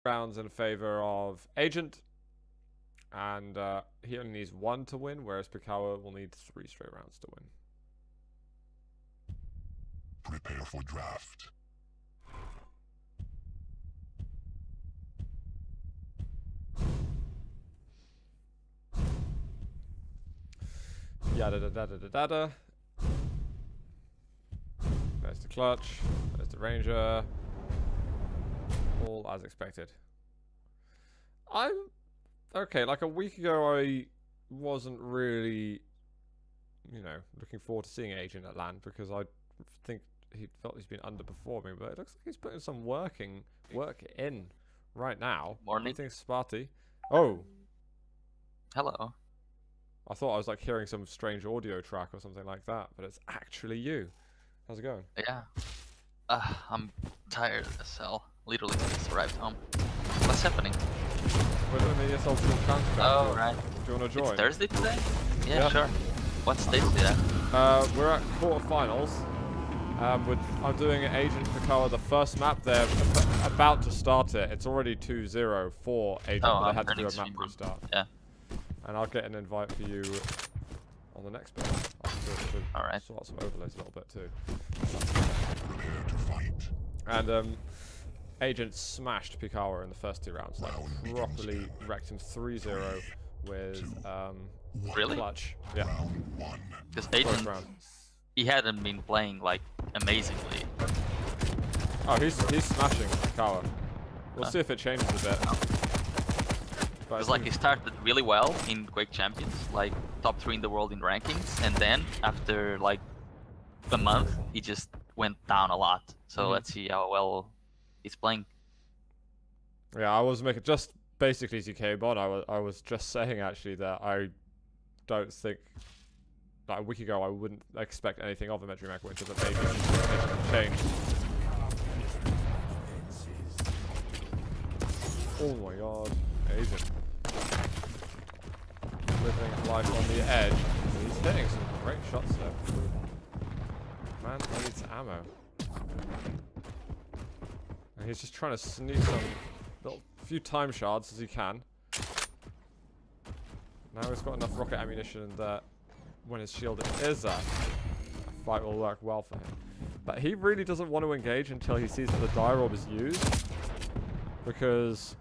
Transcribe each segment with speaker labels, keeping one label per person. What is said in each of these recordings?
Speaker 1: rounds in favor of Agent, and he only needs 1 to win, whereas Pikawa will need 3 straight rounds to win.
Speaker 2: Prepare for draft.
Speaker 1: Yada da da da da da da. There's the clutch. There's the ranger. All as expected. I'm okay. Like a week ago, I wasn't really, looking forward to seeing Agent at LAN because I think he felt he's been underperforming. But it looks like he's putting some work in right now.
Speaker 3: Morning.
Speaker 1: Meeting Sparty. Oh.
Speaker 3: Hello.
Speaker 1: I thought I was like hearing some strange audio track or something like that, but it's actually you. How's it going?
Speaker 3: Yeah. I'm tired as hell. Literally just arrived home. What's happening?
Speaker 1: We're doing the ESL transfer.
Speaker 3: Oh, right.
Speaker 1: Do you want to join?
Speaker 3: It's Thursday today? Yeah, sure. What stage is it at?
Speaker 1: We're at quarterfinals. I'm doing an Agent Pikawa, the first map. They're about to start it. It's already 2-0 for Agent, but they had to do a map restart.
Speaker 3: Yeah.
Speaker 1: And I'll get an invite for you on the next bit. I can do it to
Speaker 3: Alright.
Speaker 1: sort out some overlays a little bit too.
Speaker 2: Prepare to fight.
Speaker 1: And Agent smashed Pikawa in the first 2 rounds. Like properly wrecked him 3-0 with
Speaker 3: Really?
Speaker 1: clutch. Yeah.
Speaker 3: Because
Speaker 1: First
Speaker 3: Agent,
Speaker 1: round.
Speaker 3: he hadn't been playing like amazingly.
Speaker 1: Oh, he's smashing Pikawa. We'll see if it changes a bit.
Speaker 3: Because like he started really well in Quake Champions, like top 3 in the world in rankings, and then after like a month, he just went down a lot. So let's see how well he's playing.
Speaker 1: Yeah, I was making just basically as you came on. I was just saying actually that I don't think like a week ago I wouldn't expect anything of a Metro Mac Winter, but maybe it's changed. Oh my god, Agent. Living life on the edge. He's hitting some great shots there. Man needs ammo. And he's just trying to sneak some little few time shards as he can. Now he's got enough rocket ammunition that when his shield is up, a fight will work well for him. But he really doesn't want to engage until he sees that the dire orb is used. Because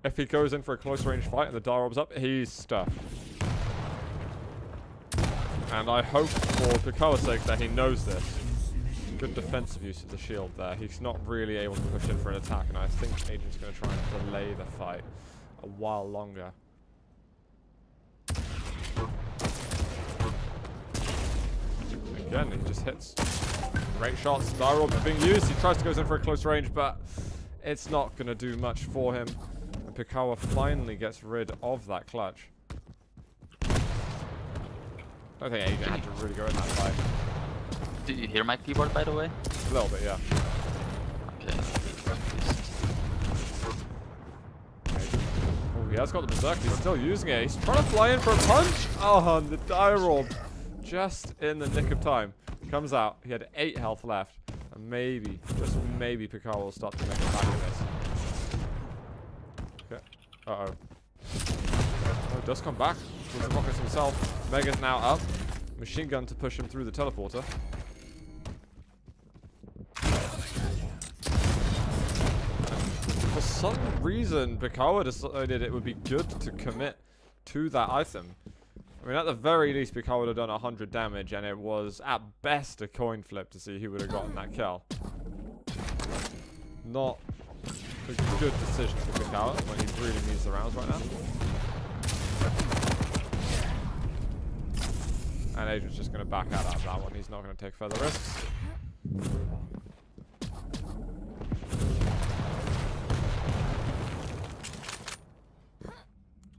Speaker 1: if he goes in for a close range fight and the dire orb's up, he's stuffed. And I hope for Pikawa's sake that he knows this. Good defensive use of the shield there. He's not really able to push in for an attack, and I think Agent's going to try and delay the fight a while longer. Again, he just hits. Great shots. Dire orbs are being used. He tries to go in for a close range, but it's not going to do much for him. And Pikawa finally gets rid of that clutch. I don't think Agent had to really go in that fight.
Speaker 3: Did you hear my keyboard, by the way?
Speaker 1: A little bit, yeah.
Speaker 3: Okay.
Speaker 1: Oh, he has got the berserk. He's still using it. He's trying to fly in for a punch. Oh, and the dire orb just in the nick of time comes out. He had 8 health left, and maybe, just maybe, Pikawa will start to make a back of this. Okay. Uh-oh. Oh, he does come back with the rockets himself. Mega's now up. Machine gun to push him through the teleporter. For some reason, Pikawa decided it would be good to commit to that item. I mean, at the very least, Pikawa would have done 100 damage, and it was, at best, a coin flip to see who would have gotten that kill. Not a good decision for Pikawa when he really needs the rounds right now. And Agent's just going to back out of that one. He's not going to take further risks.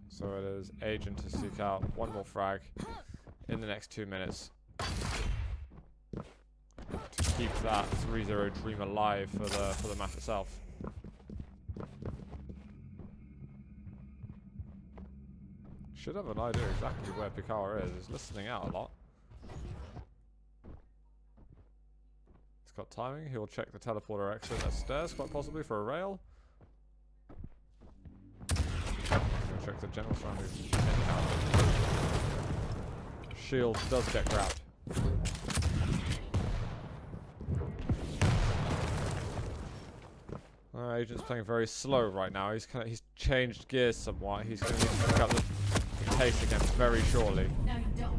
Speaker 1: So it is Agent to seek out one more frag in the next 2 minutes to keep that 3-0 dream alive for the map itself. Should have an idea exactly where Pikawa is. He's listening out a lot. He's got timing. He'll check the teleporter exit upstairs, quite possibly for a rail. check the general surroundings. Shield does get grabbed. Agent's playing very slow right now. He's changed gears somewhat. He's going to need to pick up the pace again very shortly.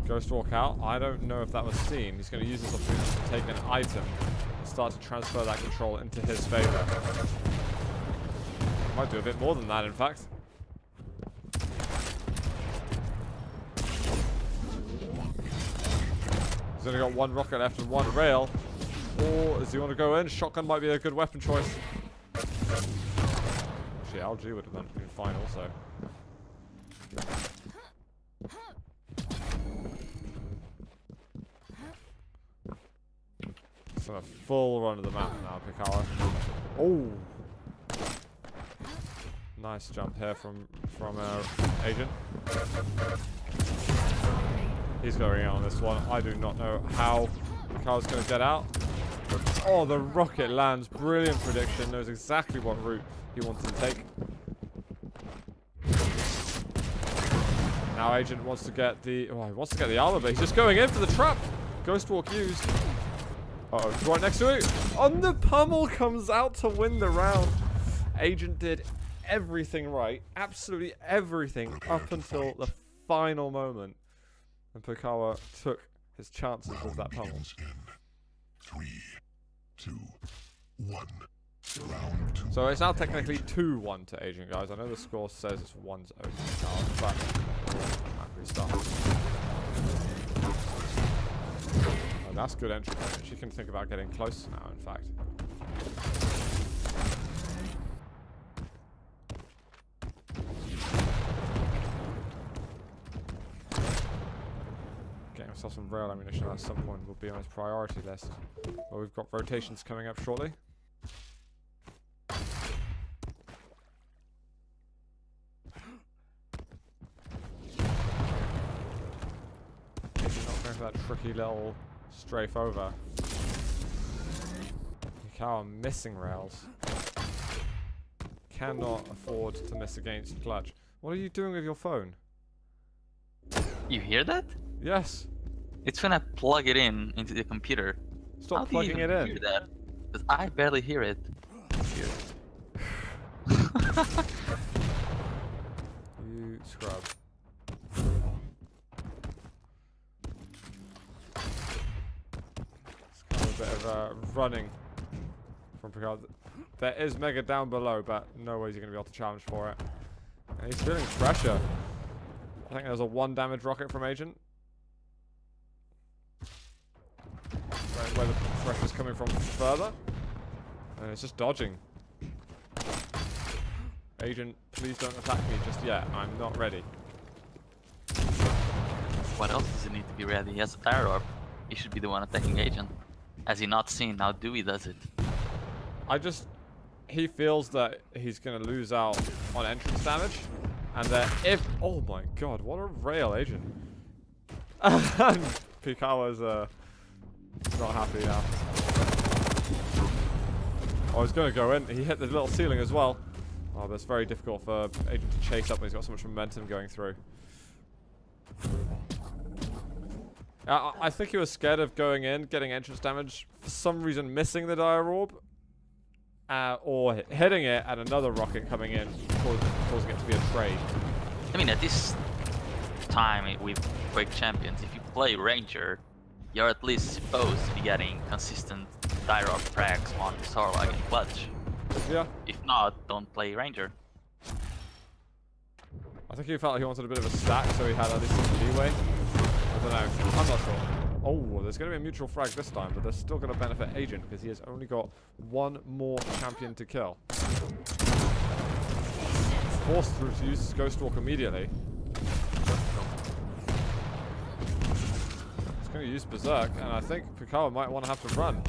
Speaker 1: Ghost walk out. I don't know if that was seen. He's going to use this opportunity to take an item and start to transfer that control into his favor. Might do a bit more than that, in fact. He's only got one rocket left and one rail. Or does he want to go in? Shotgun might be a good weapon choice. Actually, LG would have been fine also. It's on a full run of the map now, Pikawa. Oh! Nice jump here from our agent. He's going out on this one. I do not know how Pikawa's going to get out. Oh, the rocket lands. Brilliant prediction. Knows exactly what route he wanted to take. Now Agent wants to get the... Oh, he wants to get the armor, but he's just going in for the trap. Ghost walk used. Uh-oh, right next to it. On the pummel comes out to win the round. Agent did everything right. Absolutely everything up until the final moment. And Pikawa took his chances with that pummel.
Speaker 2: 3, 2, 1. Round 2.
Speaker 1: So it's now technically 2-1 to Agent, guys. I know the score says it's 1-0 to Pikawa, but restart. Oh, that's good entry damage. She can think about getting close now, in fact. Getting himself some rail ammunition at some point will be on his priority list. Well, we've got rotations coming up shortly. Not going for that tricky little strafe over. Pikawa missing rails. Cannot afford to miss against clutch. What are you doing with your phone?
Speaker 3: You hear that?
Speaker 1: Yes.
Speaker 3: It's when I plug it into the computer.
Speaker 1: Stop
Speaker 3: How
Speaker 1: plugging
Speaker 3: do you
Speaker 1: it
Speaker 3: even
Speaker 1: in.
Speaker 3: hear that? Because I barely hear it.
Speaker 1: You scrub. It's kind of a bit of running from Pikawa. There is Mega down below, but no ways you're going to be able to challenge for it. And he's feeling pressure. I think there's a 1 damage rocket from Agent. Right where the pressure's coming from further. And it's just dodging. Agent, please don't attack me just yet. I'm not ready.
Speaker 3: What else does he need to be ready? He has a tire orb. He should be the one attacking Agent. Has he not seen how Dewey does it?
Speaker 1: He feels that he's going to lose out on entrance damage. And that if... Oh my god, what a rail, Agent. And Pikawa's not happy now. Oh, he's going to go in. He hit the little ceiling as well. Oh, but it's very difficult for Agent to chase up when he's got so much momentum going through. I think he was scared of going in, getting entrance damage, for some reason missing the dire orb. Or hitting it and another rocket coming in, causing it to be a trade.
Speaker 3: I mean, at this time with Quake Champions, if you play Ranger, you're at least supposed to be getting consistent dire orb frags on Sarlacc and Clutch.
Speaker 1: Yeah.
Speaker 3: If not, don't play Ranger.
Speaker 1: I think he felt like he wanted a bit of a stack, so he had at least some leeway. I don't know. I'm not sure. Oh, there's going to be a mutual frag this time, but they're still going to benefit Agent because he has only got 1 more champion to kill. Forced through to use his Ghost Walk immediately. He's going to use Berserk, and I think Pikawa might want to have to run.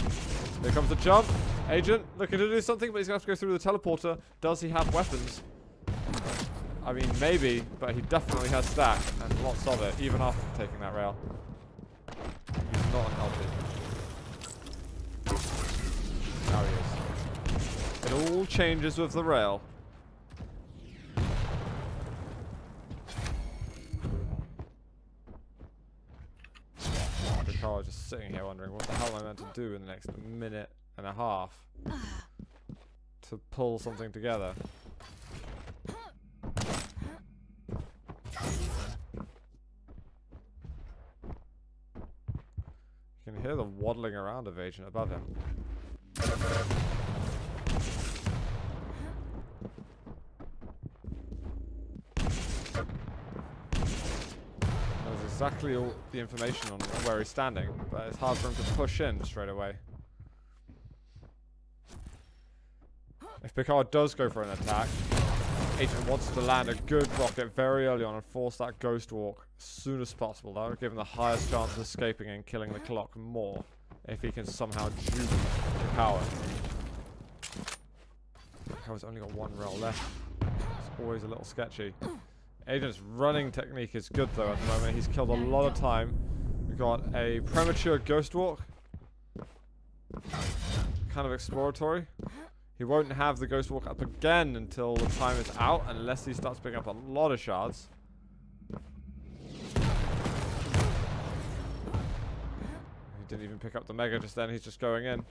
Speaker 1: Here comes the jump. Agent looking to do something, but he's going to have to go through the teleporter. Does he have weapons? I mean, maybe, but he definitely has stack, and lots of it, even after taking that rail. He's not unhealthy. Now he is. It all changes with the rail. Pikawa just sitting here wondering what the hell am I meant to do in the next minute and a half to pull something together. You can hear the waddling around of Agent above him. Knows exactly all the information on where he's standing, but it's hard for him to push in straight away. If Pikawa does go for an attack, Agent wants to land a good rocket very early on and force that Ghost Walk as soon as possible. That would give him the highest chance of escaping and killing the clock more if he can somehow juke Pikawa. Pikawa's only got one roll left. It's always a little sketchy. Agent's running technique is good though at the moment. He's killed a lot of time. We've got a premature Ghost Walk. Kind of exploratory. He won't have the Ghost Walk up again until the time is out, unless he starts picking up a lot of shards. He didn't even pick up the Mega just then, he's just going in.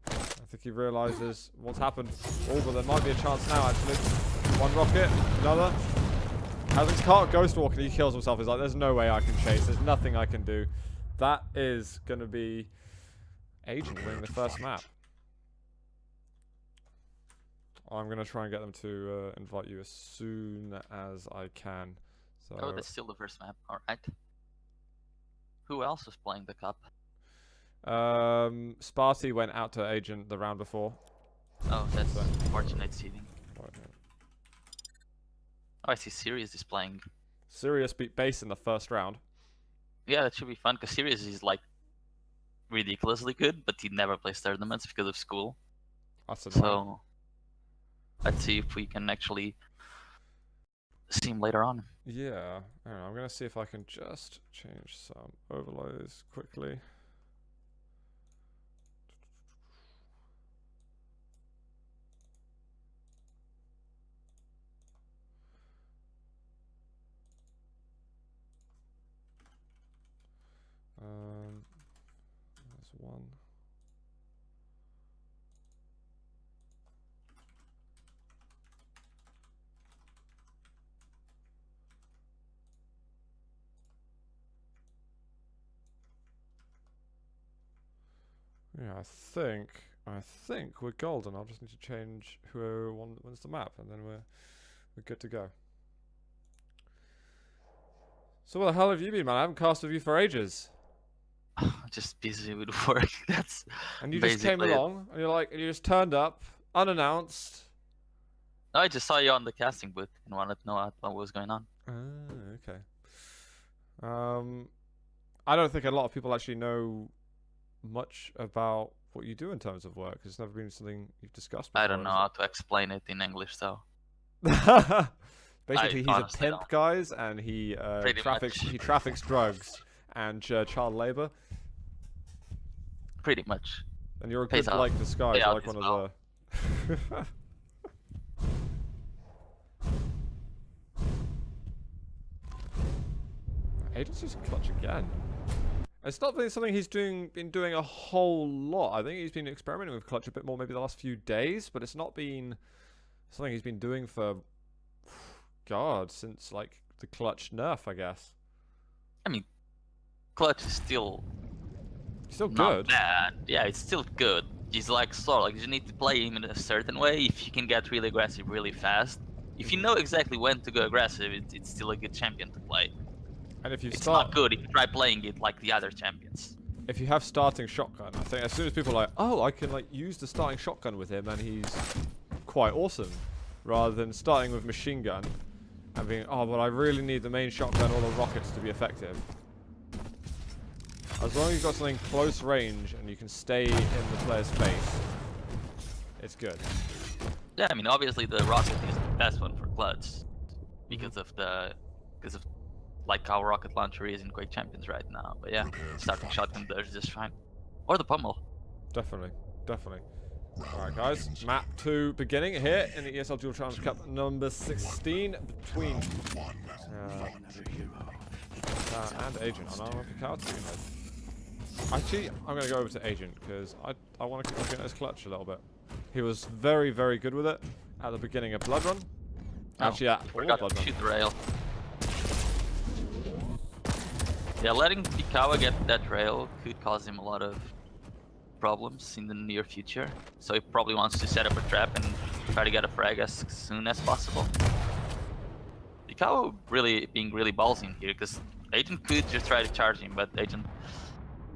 Speaker 1: I think he realizes what's happened. Oh, but there might be a chance now, actually. One rocket, another. Hasn't caught Ghost Walk and he kills himself. He's like, there's no way I can chase, there's nothing I can do. That is going to be Agent winning the first map. I'm going to try and get them to invite you as soon as I can. So
Speaker 3: Oh, that's still the first map. Alright. Who else is playing the cup?
Speaker 1: Sparty went out to Agent the round before.
Speaker 3: Oh, that's unfortunate seeding.
Speaker 1: Right,
Speaker 3: Oh, I see Sirius is playing.
Speaker 1: Sirius beat Base in the first round.
Speaker 3: Yeah, that should be fun, because Sirius is like ridiculously good, but he never plays tournaments because of school.
Speaker 1: That's annoying.
Speaker 3: So let's see if we can actually see him later on.
Speaker 1: Yeah, I don't know, I'm going to see if I can just change some overlays quickly. There's one. Yeah, I think we're golden. I'll just need to change who wins the map, and then we're good to go. So what the hell have you been, man? I haven't cast with you for ages.
Speaker 3: Just busy with work. That's
Speaker 1: And you just came
Speaker 3: basically it.
Speaker 1: along, and you just turned up, unannounced.
Speaker 3: No, I just saw you on the casting booth and wanted to know what was going on.
Speaker 1: Okay. I don't think a lot of people actually know much about what you do in terms of work. It's never been something you've discussed before.
Speaker 3: I don't know how to explain it in English, though.
Speaker 1: Basically, he's a
Speaker 3: honestly
Speaker 1: pimp,
Speaker 3: don't.
Speaker 1: guys, and he
Speaker 3: Pretty
Speaker 1: traffics
Speaker 3: much.
Speaker 1: he traffics drugs and child labor.
Speaker 3: Pretty much.
Speaker 1: And you're a
Speaker 3: Pays
Speaker 1: good
Speaker 3: out.
Speaker 1: like disguise.
Speaker 3: Pay
Speaker 1: You're
Speaker 3: out
Speaker 1: like
Speaker 3: as
Speaker 1: one
Speaker 3: well.
Speaker 1: of the. Agent's just clutch again. It's not been something he's been doing a whole lot. I think he's been experimenting with clutch a bit more maybe the last few days, but it's not been something he's been doing for God since like the clutch nerf, I guess.
Speaker 3: I mean, clutch is still
Speaker 1: Still
Speaker 3: not
Speaker 1: good.
Speaker 3: bad. Yeah, it's still good. He's like you need to play him in a certain way. If you can get really aggressive really fast, if you know exactly when to go aggressive, it's still a good champion to play.
Speaker 1: And if you
Speaker 3: It's
Speaker 1: start
Speaker 3: not good if you try playing it like the other champions.
Speaker 1: if you have starting shotgun, I think as soon as people are like, oh, I can like use the starting shotgun with him and he's quite awesome, rather than starting with machine gun and being, oh, but I really need the main shotgun or the rockets to be effective. As long as you've got something close range and you can stay in the player's face, it's good.
Speaker 3: Yeah, I mean obviously the rocket is the best one for clutch because of like how rocket launcher is in Quake Champions right now. But yeah, starting shotgun does just fine. Or the pummel.
Speaker 1: Definitely, definitely. Alright guys, map 2 beginning here in the ESL Dual Challenge Cup number 16 between and Agent on our Pikawa team. Actually, I'm going to go over to Agent because I want to keep looking at his clutch a little bit. He was very, very good with it at the beginning of Blood Run. Actually, at all
Speaker 3: forgot
Speaker 1: Blood
Speaker 3: to
Speaker 1: Run.
Speaker 3: shoot the rail. Yeah, letting Pikawa get that rail could cause him a lot of problems in the near future. So he probably wants to set up a trap and try to get a frag as soon as possible. Pikawa being really ballsy in here because Agent could just try to charge him, but Agent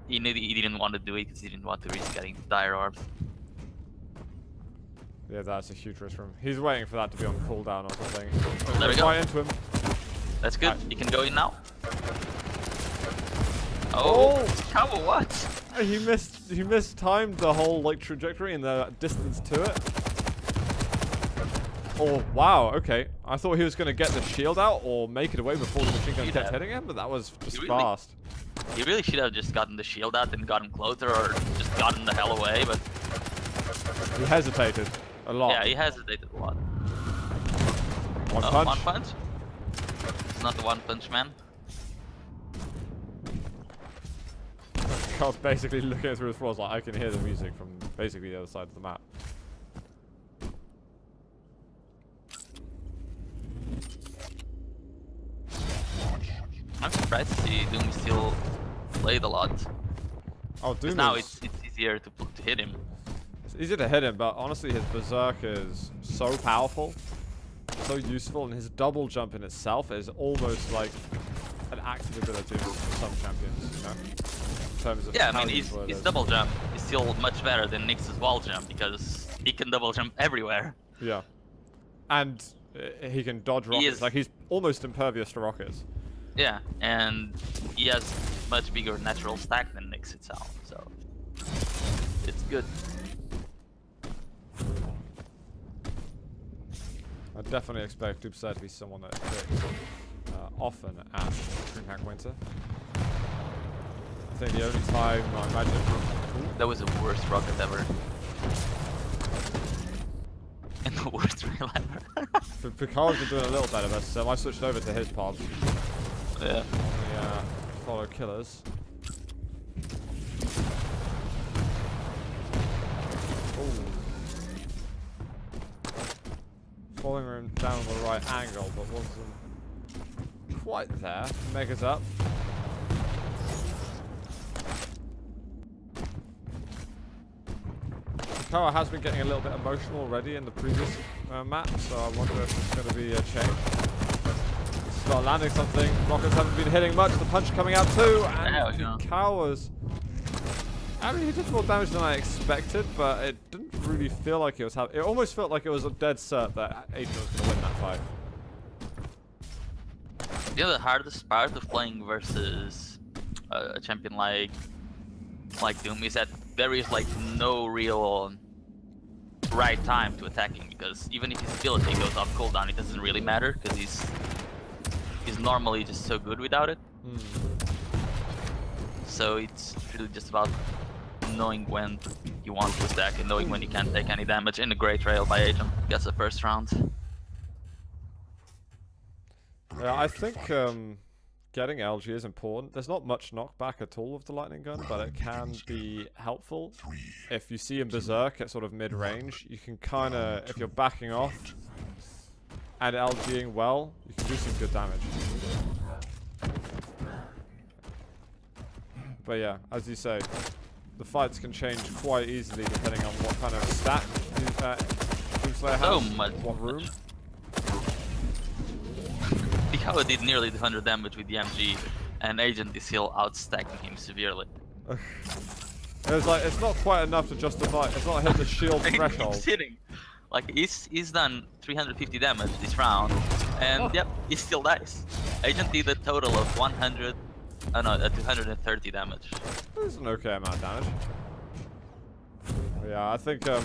Speaker 3: he didn't want to do it because he didn't want to risk getting dire orbs.
Speaker 1: Yeah, that's a huge risk for him. He's waiting for that to be on cooldown or something.
Speaker 3: There we go.
Speaker 1: Right into him.
Speaker 3: That's good.
Speaker 1: Right.
Speaker 3: You can go in now. Oh, Pikawa, what?
Speaker 1: He mistimed the whole like trajectory and the distance to it. Oh wow, okay. I thought he was gonna get the shield out or make it away before the machine gun kept hitting him, but that was just fast.
Speaker 3: He really should have just gotten the shield out and gotten closer, or just gotten the hell away, but
Speaker 1: he hesitated a lot.
Speaker 3: yeah, he hesitated a lot.
Speaker 1: One punch.
Speaker 3: One punch? It's not the one punch man.
Speaker 1: I was basically looking through his floors like I can hear the music from basically the other side of the map.
Speaker 3: I'm surprised to see Doom still played a lot.
Speaker 1: Oh, Doom
Speaker 3: Now
Speaker 1: is...
Speaker 3: it's easier to hit him.
Speaker 1: It's easier to hit him, but honestly his Berserk is so powerful, so useful, and his double jump in itself is almost like an active ability for some champions, you know? In terms of
Speaker 3: Yeah, I
Speaker 1: how
Speaker 3: mean,
Speaker 1: useful it
Speaker 3: his
Speaker 1: is.
Speaker 3: double jump is still much better than Nyx's wall jump because he can double jump everywhere.
Speaker 1: Yeah. And he can dodge rockets. Like, he's almost impervious to rockets.
Speaker 3: Yeah, and he has much bigger natural stack than Nyx itself, so it's good.
Speaker 1: I definitely expect Doomsayer to be someone that picks often at DreamHack Winter. I think the only time I imagine...
Speaker 3: That was the worst rocket ever. And the worst rail ever.
Speaker 1: Pikawa's been doing a little better, but I switched over to his pod.
Speaker 3: Yeah.
Speaker 1: Yeah, follow killers. Ooh. Following him down the right angle, but wasn't quite there. Mega's up. Pikawa has been getting a little bit emotional already in the previous map, so I wonder if it's going to be a change. Start landing something. Rockets haven't been hitting much. The punch coming out too, and Pikawa's... I mean, he did more damage than I expected, but it didn't really feel like it was... It almost felt like it was a dead cert that Agent was going to win that fight.
Speaker 3: Yeah, the hardest part of playing versus a champion like Doom is that there is like no real right time to attack him, because even if his ability goes off cooldown, it doesn't really matter because he's normally just so good without it. So it's really just about knowing when you want to attack and knowing when you can't take any damage. And a great rail by Agent gets the first round.
Speaker 1: Yeah, I think getting LG is important. There's not much knockback at all with the lightning gun, but it can be helpful. If you see him Berserk at sort of mid-range, you can kind of, if you're backing off and LGing well, you can do some good damage. But yeah, as you say, the fights can change quite easily depending on what kind of stat Doomslayer has.
Speaker 3: So much.
Speaker 1: What room.
Speaker 3: Pikawa did nearly 100 damage with the MG, and Agent is still outstacking him severely.
Speaker 1: It's like, it's not quite enough to justify, it's not hit the shield threshold.
Speaker 3: He's hitting. Like, he's done 350 damage this round, and yep, he still dies. Agent did a total of 230 damage.
Speaker 1: That's an okay amount of damage. Yeah, I think
Speaker 3: Don't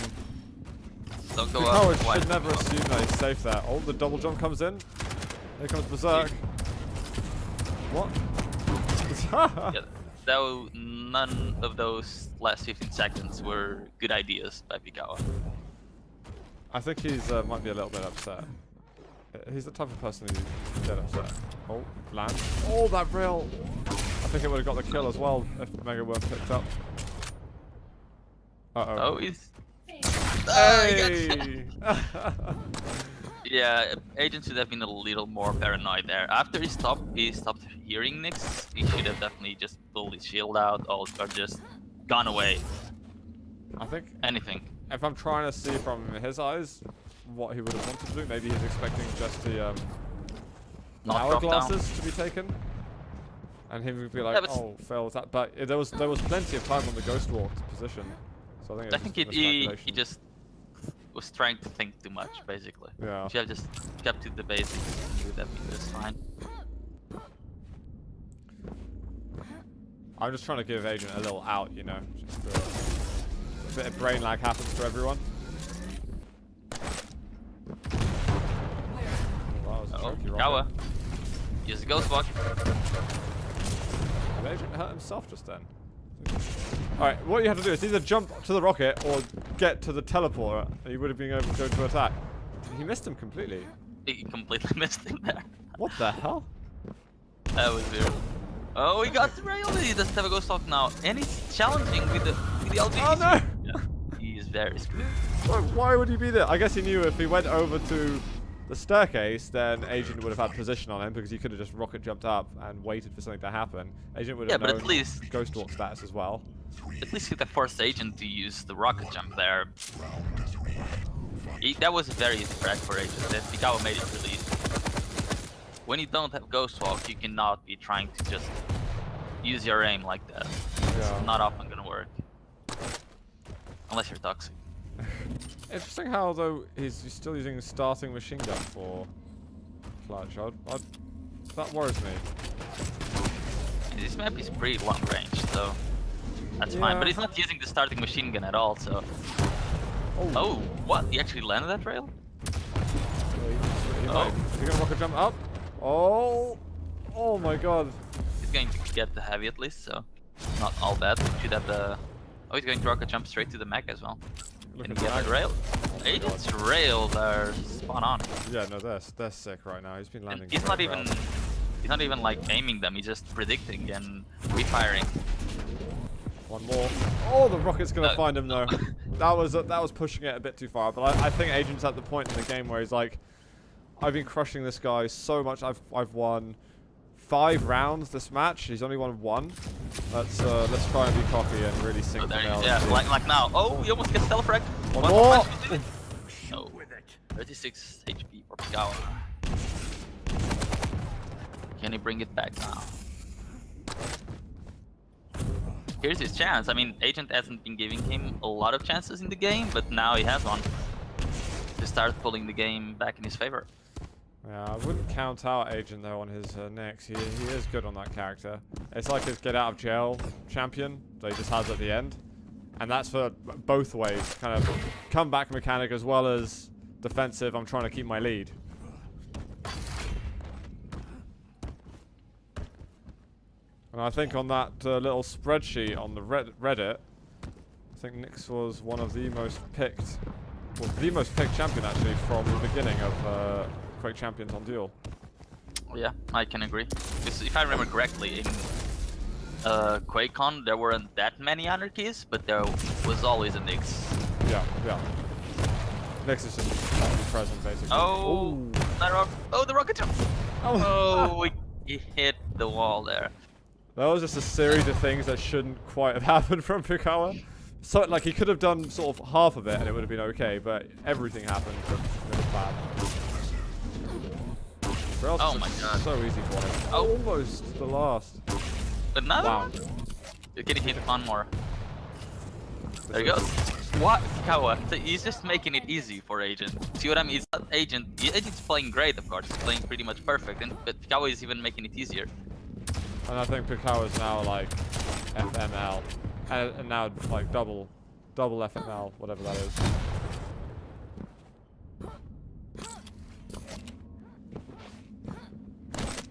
Speaker 3: go
Speaker 1: Pikawa
Speaker 3: up.
Speaker 1: should never assume that he's safe there. Oh, the double jump comes in. Here comes Berserk. What?
Speaker 3: Yeah, though none of those last 15 seconds were good ideas by Pikawa.
Speaker 1: I think he's might be a little bit upset. He's the type of person who get upset. Oh, land. Oh, that rail. I think think it would have got the kill as well if Mega weren't picked up. Uh-oh.
Speaker 3: Oh, he's...
Speaker 1: Hey!
Speaker 3: Yeah, Agent should have been a little more paranoid there. After he stopped hearing Nyx, he should have definitely just pulled his shield out or just gone away.
Speaker 1: I think
Speaker 3: Anything.
Speaker 1: if I'm trying to see from his eyes what he would have wanted to do, maybe he's expecting just the
Speaker 3: Not drop down.
Speaker 1: hourglasses to be taken. And he would be like,
Speaker 3: Yeah, but
Speaker 1: oh, fails that. But there was plenty of time on the Ghost Walk position. So I think
Speaker 3: he just was trying to think too much, basically.
Speaker 1: Yeah.
Speaker 3: If you have just kept to the basics, you would have been just fine.
Speaker 1: I'm just trying to give Agent a little out, you know. Just a bit of brain lag happens to everyone. Oh, that was a tricky rocket.
Speaker 3: Pikawa. Use the Ghost Walk.
Speaker 1: Did Agent hurt himself just then? Alright, what you have to do is either jump to the rocket or get to the teleporter, and he would have been able to go to attack. He missed him completely.
Speaker 3: He completely missed him there.
Speaker 1: What the hell?
Speaker 3: That was weird. Oh, he got derailed. He doesn't have a Ghost Walk now, and he's challenging with the LG.
Speaker 1: Oh no!
Speaker 3: Yeah, he is very screwed.
Speaker 1: Why would he be there? I guess he knew if he went over to the staircase, then Agent would have had position on him because he could have just rocket jumped up and waited for something to happen. Agent would have
Speaker 3: Yeah, but
Speaker 1: known
Speaker 3: at least
Speaker 1: Ghost Walk status as well.
Speaker 3: At least he forced Agent to use the rocket jump there. That was a very easy frag for Agent. That Pikawa made it really easy. When you don't have Ghost Walk, you cannot be trying to just use your aim like that.
Speaker 1: Yeah.
Speaker 3: It's not often gonna work. Unless you're toxic.
Speaker 1: Interesting how, though, he's still using starting machine gun for clutch. That worries me.
Speaker 3: This map is pretty long range, so that's fine. But he's not using the starting machine gun at all, so... Oh, what? He actually landed that rail?
Speaker 1: Oh. You're gonna rocket jump up? Oh! Oh my god.
Speaker 3: He's going to get the heavy at least, so not all bad. Should have the... Oh, he's going to rocket jump straight to the mech as well. Can he get the rail? Agent's rails are spot on.
Speaker 1: Yeah, no, they're sick right now. He's been landing.
Speaker 3: And he's not even like aiming them. He's just predicting and refiring.
Speaker 1: One more. Oh, the rocket's gonna find him though. That was pushing it a bit too far. But I think Agent's at the point in the game where he's like, I've been crushing this guy so much. I've won 5 rounds this match. He's only won 1. Let's try and be cocky and really sink the nail.
Speaker 3: Yeah, like now. Oh, he almost gets telefrag.
Speaker 1: One more.
Speaker 3: No. 36 HP for Pikawa. Can he bring it back now? Here's his chance. I mean, Agent hasn't been giving him a lot of chances in the game, but now he has one to start pulling the game back in his favor.
Speaker 1: Yeah, I wouldn't count out Agent though on his next. He is good on that character. It's like his get out of jail champion that he just has at the end, and that's for both ways. Kind of comeback mechanic as well as defensive. I'm trying to keep my lead. And I think on that little spreadsheet on the Reddit, I think Nyx was one of the most picked, well, the most picked champion actually from the beginning of Quake Champions on Duel.
Speaker 3: Yeah, I can agree. Because if I remember correctly, in QuakeCon there weren't that many anarchies, but there was always a Nyx.
Speaker 1: Yeah. Nyx is just present basically.
Speaker 3: Oh, the rocket jump! Oh, he hit the wall there.
Speaker 1: That was just a series of things that shouldn't quite have happened from Pikawa. So, like, he could have done sort of half of it and it would have been okay, but everything happened and it was bad.
Speaker 3: Oh my god.
Speaker 1: So easy for him.
Speaker 3: Oh.
Speaker 1: Almost the last.
Speaker 3: Another
Speaker 1: Wow.
Speaker 3: one? You're getting hit one more. There you go. What? Pikawa. So he's just making it easy for Agent. See what I mean? It's not Agent. Agent's playing great, of course. He's playing pretty much perfect, but Pikawa is even making it easier.
Speaker 1: And I think Pikawa is now like FML. And now like double FML, whatever that is.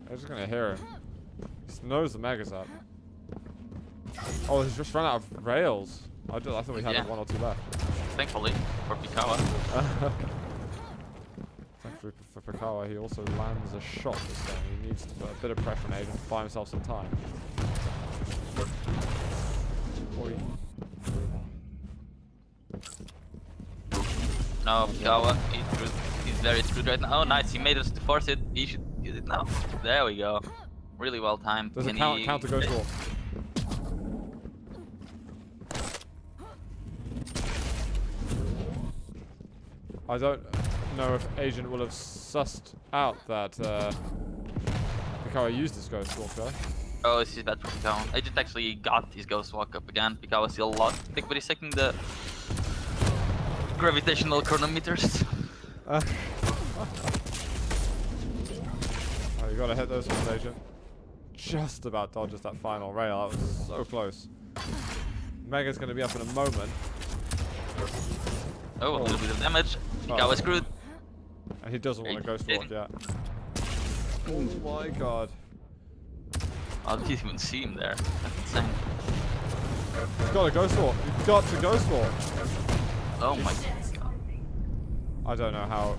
Speaker 1: I'm just gonna hear him. He knows the Mega's up. Oh, he's just run out of rails. I thought we had 1 or 2 left.
Speaker 3: Thankfully for Pikawa.
Speaker 1: Thankfully for Pikawa, he also lands a shot this game. He needs to put a bit of pressure on Agent to buy himself some time. Oi.
Speaker 3: No, Pikawa, he's very screwed right now. Oh, nice, he made us to force it. He should use it now. There we go. Really well timed.
Speaker 1: There's a
Speaker 3: Can
Speaker 1: counter Ghost Walk. I don't know if Agent will have sussed out that Pikawa used his Ghost Walk though.
Speaker 3: Oh, this is bad for Pikawa. Agent actually got his Ghost Walk up again. Pikawa still a lot thick, but he's taking the gravitational chronometers.
Speaker 1: Oh, you gotta hit those ones, Agent. Just about dodges that final rail. That was so close. Mega's gonna be up in a moment.
Speaker 3: Oh, a little bit of damage. Pikawa screwed.
Speaker 1: And he doesn't want to Ghost Walk yet. Oh my god.
Speaker 3: I didn't even see him there. That's insane.
Speaker 1: You've got to Ghost Walk. You've got to Ghost Walk.
Speaker 3: Oh my god.
Speaker 1: I don't know how.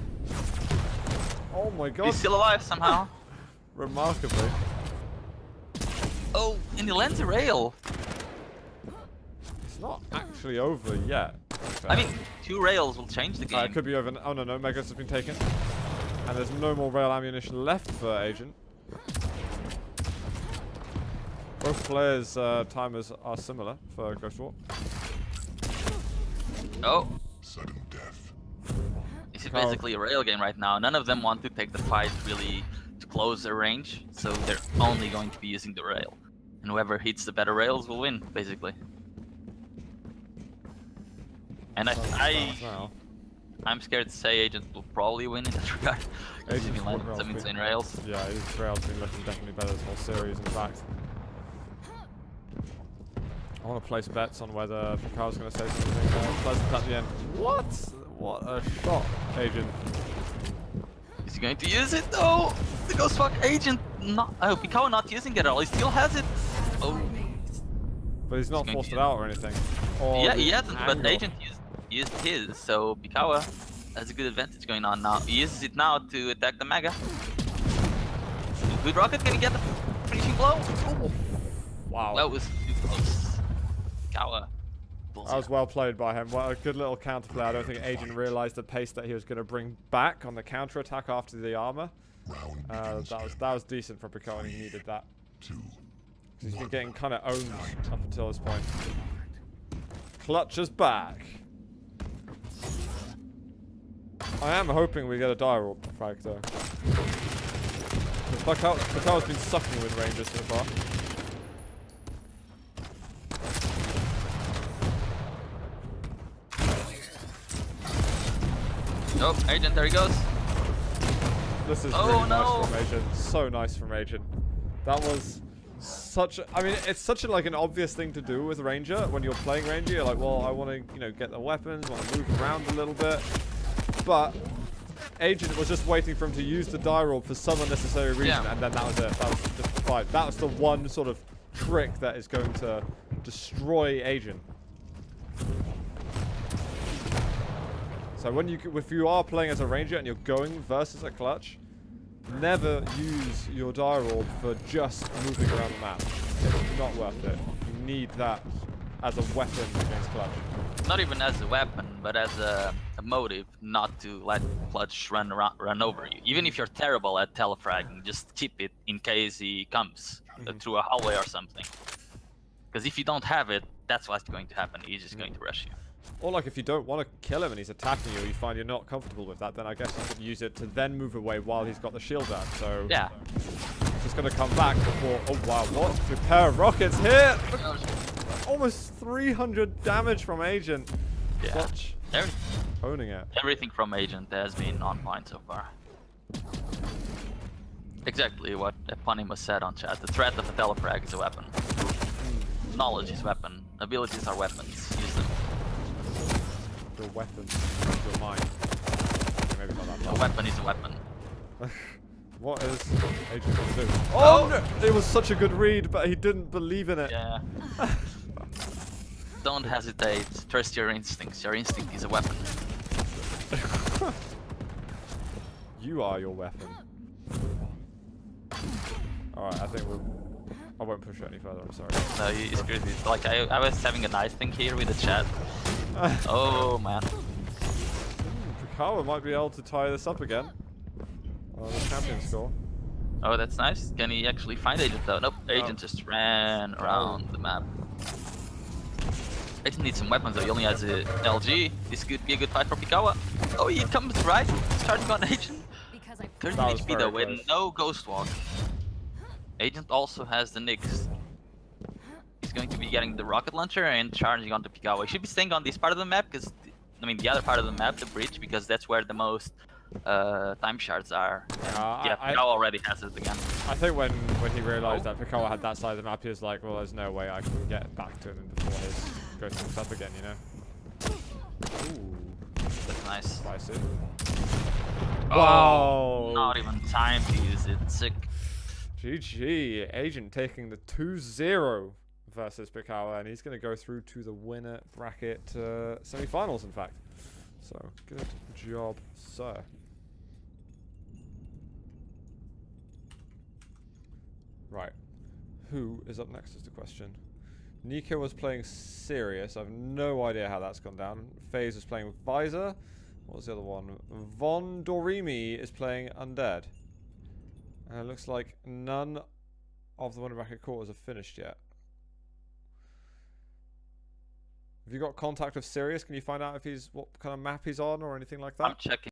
Speaker 1: Oh my god.
Speaker 3: He's still alive somehow.
Speaker 1: Remarkably.
Speaker 3: Oh, and he lands a rail.
Speaker 1: It's not actually over yet.
Speaker 3: I mean, 2 rails will change the game.
Speaker 1: It could be over. Oh no, Megas has been taken. And there's no more rail ammunition left for Agent. Both players' timers are similar for Ghost Walk.
Speaker 3: Oh,
Speaker 2: Sudden death.
Speaker 3: this is basically a rail game right now. None of them want to take the fight really to close their range, so they're only going to be using the rail. And whoever hits the better rails will win, basically. And I'm scared to say Agent will probably win in that regard. Because he's been landing some insane rails.
Speaker 1: Yeah, his rail's been looking definitely better this whole series, in fact. I want to place bets on whether Pikawa's going to say something pleasant at the end. What? What a shot, Agent.
Speaker 3: Is he going to use it? Oh, the Ghost Walk Agent not. Oh, Pikawa not using it at all. He still has it. Oh.
Speaker 1: But he's not forced it out or anything. Or
Speaker 3: Yeah, he hasn't, but
Speaker 1: angle.
Speaker 3: Agent used his, so Pikawa has a good advantage going on now. He uses it now to attack the Mega. Good Rocket, can he get the finishing blow? Oh,
Speaker 1: Wow.
Speaker 3: that was too close. Pikawa.
Speaker 1: That was well played by him. Well, a good little counter play. I don't think Agent realized the pace that he was going to bring back on the counter attack after the armor.
Speaker 2: Round
Speaker 1: That was decent for Pikawa, and he needed that.
Speaker 2: 2.
Speaker 1: He's been getting kind of owned up until this point. Clutch is back. I am hoping we get a die roll frag though. Pikawa's been sucking with Rangers so far.
Speaker 3: Oh, Agent, there he goes.
Speaker 1: This is
Speaker 3: Oh,
Speaker 1: really
Speaker 3: no.
Speaker 1: nice from Agent. So nice from Agent. That was such a, I mean, it's such a, like an obvious thing to do with Ranger. When you're playing Ranger, you're like, well, I want to, you know, get the weapons, want to move around a little bit. But Agent was just waiting for him to use the die roll for some unnecessary reason, and then that was it. That was just the fight. That was the one sort of trick that is going to destroy Agent. So when if you are playing as a Ranger and you're going versus a Clutch, never use your die roll for just moving around the map. It's not worth it. You need that as a weapon against Clutch.
Speaker 3: Not even as a weapon, but as a motive not to let Clutch run over you. Even if you're terrible at telefragging, just keep it in case he comes through a hallway or something. Because if you don't have it, that's what's going to happen. He's just going to rush you.
Speaker 1: Or like if you don't want to kill him and he's attacking you, or you find you're not comfortable with that, then I guess you could use it to then move away while he's got the shield out. So
Speaker 3: Yeah.
Speaker 1: it's just going to come back before. Oh wow! What? A pair of rockets here! Almost 300 damage from Agent.
Speaker 3: Yeah.
Speaker 1: Clutch
Speaker 3: Every-
Speaker 1: owning it.
Speaker 3: Everything from Agent has been on point so far. Exactly what Eponymous said on chat. The threat of a telefrag is a weapon. Knowledge is weapon. Abilities are weapons. Use them.
Speaker 1: Your weapon, your mind. Okay, maybe not that
Speaker 3: A
Speaker 1: far.
Speaker 3: weapon is a weapon.
Speaker 1: What is Agent going to do? Oh no! It was such a good read, but he didn't believe in it.
Speaker 3: Yeah. Don't hesitate. Trust your instincts. Your instinct is a weapon.
Speaker 1: You are your weapon. Alright, I think I won't push it any further, I'm sorry.
Speaker 3: No, you screwed it. Like, I was having a nice thing here with the chat. Oh, man.
Speaker 1: Pikawa might be able to tie this up again. On the champion score.
Speaker 3: Oh, that's nice. Can he actually find Agent though? Nope, Agent just ran around the map. Agent needs some weapons though, he only has a LG. This could be a good fight for Pikawa. Oh, he comes right, starting on Agent. 30
Speaker 1: That was
Speaker 3: HP though,
Speaker 1: very
Speaker 3: with
Speaker 1: close.
Speaker 3: no Ghost Walk. Agent also has the Nyx. He's going to be getting the rocket launcher and charging onto Pikawa. He should be staying on this part of the map, because, I mean, the other part of the map, the bridge, because that's where the most time shards are. Yeah, Pikawa already has it again.
Speaker 1: I think when he realised that Pikawa had that side of the map, he was like, well, there's no way I can get back to him before his Ghost walks up again, you know? Ooh,
Speaker 3: That's nice.
Speaker 1: spicy.
Speaker 3: Oh,
Speaker 1: Wow!
Speaker 3: not even time to use it. Sick.
Speaker 1: GG. Agent taking the 2-0 versus Pikawa, and he's going to go through to the winner bracket semi-finals, in fact. So, good job, sir. Right. Who is up next is the question. Nico was playing Sirius. I have no idea how that's gone down. FaZe was playing Visor. What was the other one? Von Dorimi is playing Undead. And it looks like none of the winner bracket quarters have finished yet. Have you got contact of Sirius? Can you find out if he's what kind of map he's on or anything like that?
Speaker 3: I'm checking.